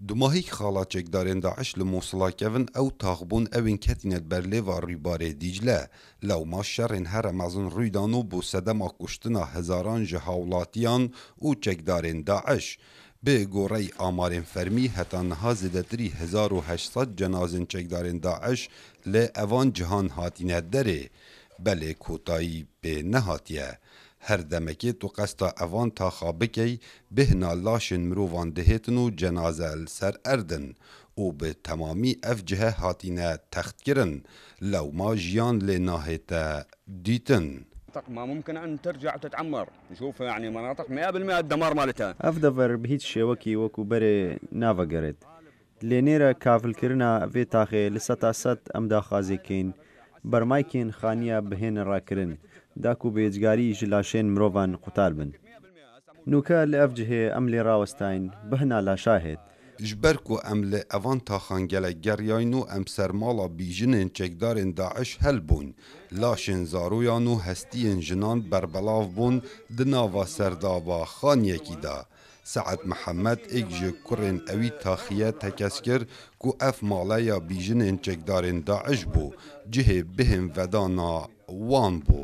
Dumahîk xala çekdarên Daeş li Mosula kevin ew taxbûn evên ketîne berlêva Rûybarê Dîcle. Lewma şerên here mezin rûy dan û bû sedema kuştina hezaran ji hawlatiyan û çekdarên Daeş. Bi gorey amarên fermî heta niha zêdetirî 1800 cenazên çekdarên Daeş lê evan cihan hatîne derê. Belê kotayî pê nehatiye. Her demekê tu qesta evan taxa bikey bihna laşên mirovan dihêtin û cenaze li ser erdin û bi temamî ev cihe hatîne textkirin. Lewma jiyan lê nahête dîtin. ما ممكن أن ترجع تتعمر نشوف يعني مناطق 100% الدمار مالتها أفدفر بهيت شوكي وكو بري نافقرت لينيرا كافل كرنا في تاخي لستا ست أمدا خازيكين برمايكين خانية بهين راكرن داكو بيجغاري جلاشين مروفان قتال بن نوكا لأفجه أملي راوستاين بهنا لا شاهد Ji ku em li evan taxan gelek geryayn û em sermala bîjinên çekdarên Daeş hel bûn. Laşên zaroyan û hestiyên jinan berbelav bûn di nava serdava xaniyekî da. Saet Mihemed êk ji kurên ewî taxiye tekez kir ku ev maleya bîjinên çekdarên Daeş bû. Cihê bihên vedana wan bû.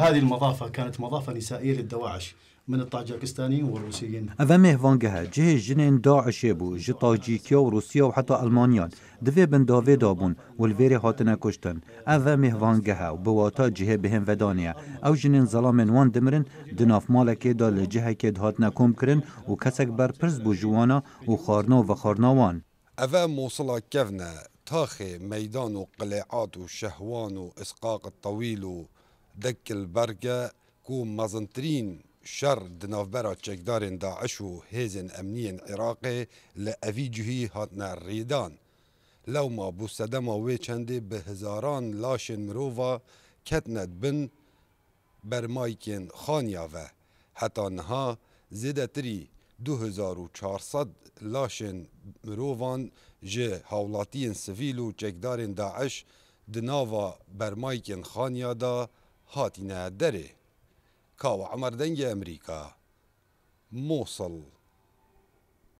هذه المضافة كانت مضافة نسائية للدواعش من الطاجكستانيين والروسيين. أفا مهفانجها جه جنين داعش بو جي طاجيكيا وروسيا وحتى ألمانيا دفي بن دافي دابون والفيري هاتنا كشتن. أفا مهفانجها وبواتا جه بهم ودانيا أو جنين ظلامن وان دمرن دناف مالكي دا لجهة كد هاتنا كوم كرن وكسك بر پرز بو جوانا وخارنا وخارنا وان. أفا موصلا كفنا تاخي ميدان وقلعات وشهوان وإسقاق الطويل ودك البرقة كو مزنترين شر دنافبرا چکدارên Daeş û hêzên emniyên Iraqê li evî cihî hatine rêdan. Lewma bû sedema wê çendê bi hizaran laşên mirova ketine bin bermayekên xaniya ve. Heta niha zêdetirî 2400 laşên mirovan ji hawlatiyên sivîl û çekdarên Daeş di nava bermayekên xaniya da hatine derê. Kawa Amar Denge Amerika Mosul